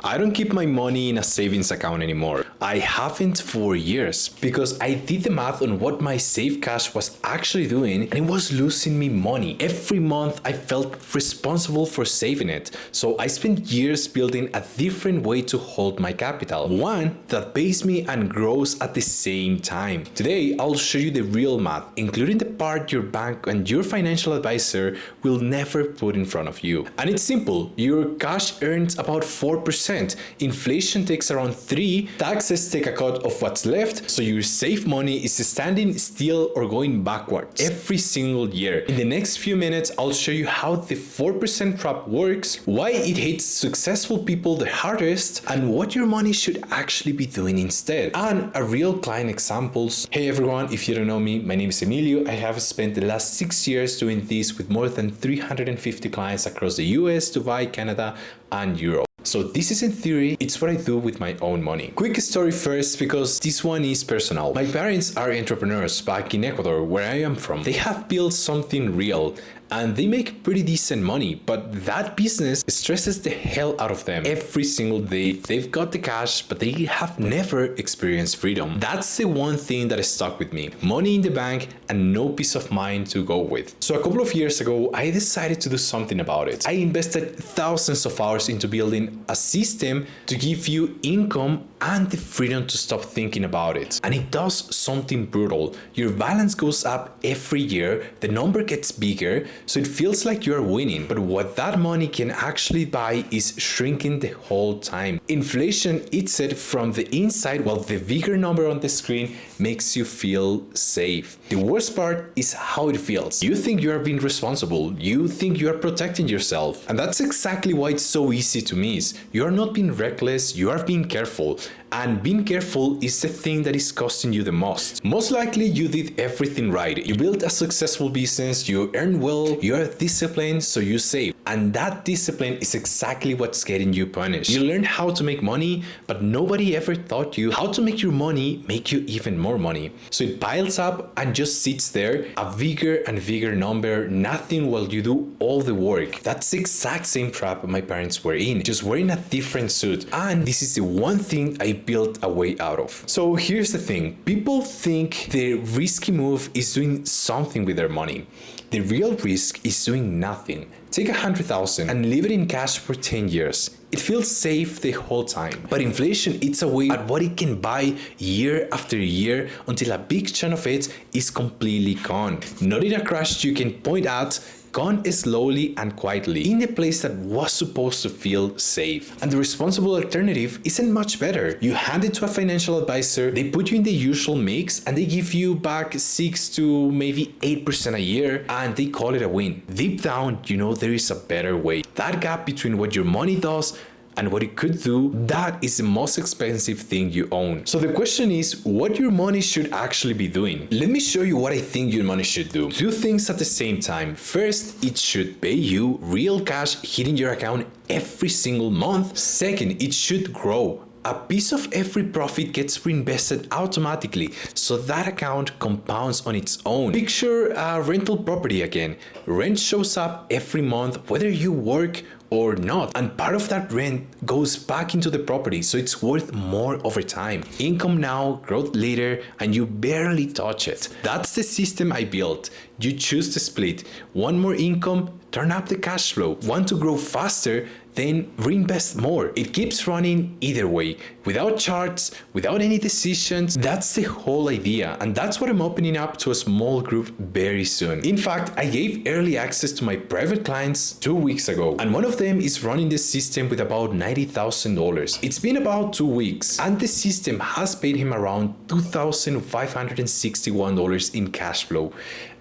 I don't keep my money in a savings account anymore. I haven't for years because I did the math on what my save cash was actually doing and it was losing me money. Every month I felt responsible for saving it. So I spent years building a different way to hold my capital. One that pays me and grows at the same time. Today I'll show you the real math, including the part your bank and your financial advisor will never put in front of you. And it's simple. Your cash earns about 4%. Inflation takes around 3%. Taxes take a cut of what's left, so your save money is standing still or going backwards every single year. In the next few minutes, I'll show you how the 4% trap works, why it hits successful people the hardest, and what your money should actually be doing instead, and a real client examples. Hey everyone, if you don't know me, my name is Emilio. I have spent the last 6 years doing this with more than 350 clients across the US, Dubai, Canada, and Europe. So this is in theory, it's what I do with my own money. Quick story first, because this one is personal. My parents are entrepreneurs back in Ecuador, where I am from. They have built something real and they make pretty decent money, but that business stresses the hell out of them every single day. They've got the cash, but they have never experienced freedom. That's the one thing that stuck with me. Money in the bank and no peace of mind to go with. So a couple of years ago, I decided to do something about it. I invested thousands of hours into building a system to give you income and the freedom to stop thinking about it. And it does something brutal. Your balance goes up every year, the number gets bigger, so it feels like you're winning. But what that money can actually buy is shrinking the whole time. Inflation eats it from the inside, while the bigger number on the screen makes you feel safe. The worst part is how it feels. You think you are being responsible, you think you are protecting yourself. And that's exactly why it's so easy to miss. You are not being reckless, you are being careful. And being careful is the thing that is costing you the most. Most likely you did everything right. You built a successful business, you earn well, you are disciplined, so you save. And that discipline is exactly what's getting you punished. You learned how to make money, but nobody ever taught you how to make your money make you even more money. So it piles up and just sits there, a bigger and bigger number, nothing while you do all the work. That's the exact same trap my parents were in, just wearing a different suit. And this is the one thing I built a way out of. So here's the thing. People think the risky move is doing something with their money. The real risk is doing nothing. Take 100,000 and leave it in cash for 10 years. It feels safe the whole time. But inflation eats away at what it can buy year after year until a big chunk of it is completely gone. Not in a crash you can point at, gone slowly and quietly in the place that was supposed to feel safe. And the responsible alternative isn't much better. You hand it to a financial advisor, they put you in the usual mix and they give you back 6 to maybe 8% a year and they call it a win. Deep down, you know there is a better way. That gap between what your money does and what it could do, that is the most expensive thing you own. So the question is, what your money should actually be doing. Let me show you what I think your money should do. Two things at the same time. First, it should pay you real cash hitting your account every single month. Second, it should grow. A piece of every profit gets reinvested automatically, so that account compounds on its own. Picture a rental property again. Rent shows up every month whether you work or not, and part of that rent goes back into the property, so it's worth more over time. Income now, growth later, and you barely touch it. That's the system I built. You choose to split. Want more income? Turn up the cash flow. Want to grow faster? Then reinvest more. It keeps running either way, without charts, without any decisions. That's the whole idea, and that's what I'm opening up to a small group very soon. In fact, I gave early access to my private clients 2 weeks ago, and one of them is running the system with about $90,000. It's been about 2 weeks, and the system has paid him around $2,561 in cash flow,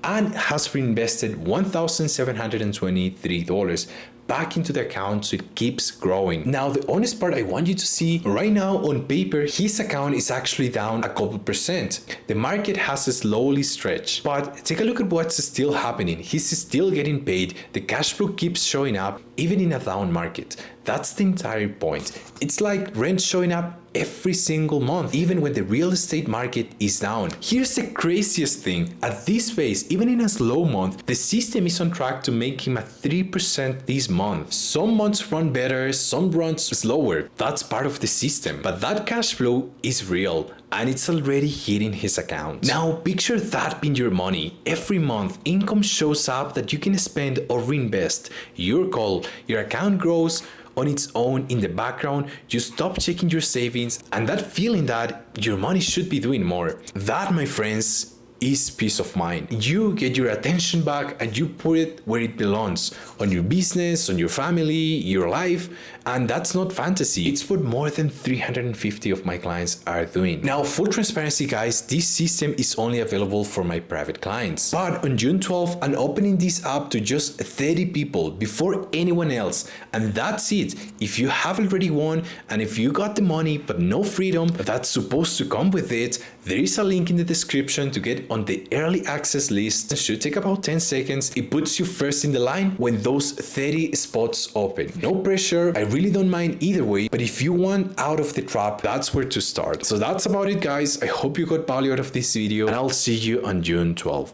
and has reinvested $1,723 back into the account, so it keeps growing. Now, the honest part I want you to see, right now on paper, his account is actually down a couple percent. The market has slowly stretched, but take a look at what's still happening. He's still getting paid. The cash flow keeps showing up even in a down market. That's the entire point. It's like rent showing up every single month, even when the real estate market is down. Here's the craziest thing. At this pace, even in a slow month, the system is on track to make him at 3% this month. Some months run better, some run slower. That's part of the system. But that cash flow is real, and it's already hitting his account. Now, picture that being your money. Every month, income shows up that you can spend or reinvest. Your call, your account grows on its own in the background, you stop checking your savings, and that feeling that your money should be doing more. That, my friends, is peace of mind. You get your attention back and you put it where it belongs, on your business, on your family, your life, and that's not fantasy. It's what more than 350 of my clients are doing. Now, full transparency, guys, this system is only available for my private clients. But on June 12th, I'm opening this up to just 30 people before anyone else. And that's it. If you have already won and if you got the money but no freedom that's supposed to come with it, there is a link in the description to get on the early access list. It should take about 10 seconds. It puts you first in the line when those 30 spots open. No pressure. I really don't mind either way, but if you want out of the trap, that's where to start. So that's about it, guys. I hope you got value out of this video, and I'll see you on June 12th.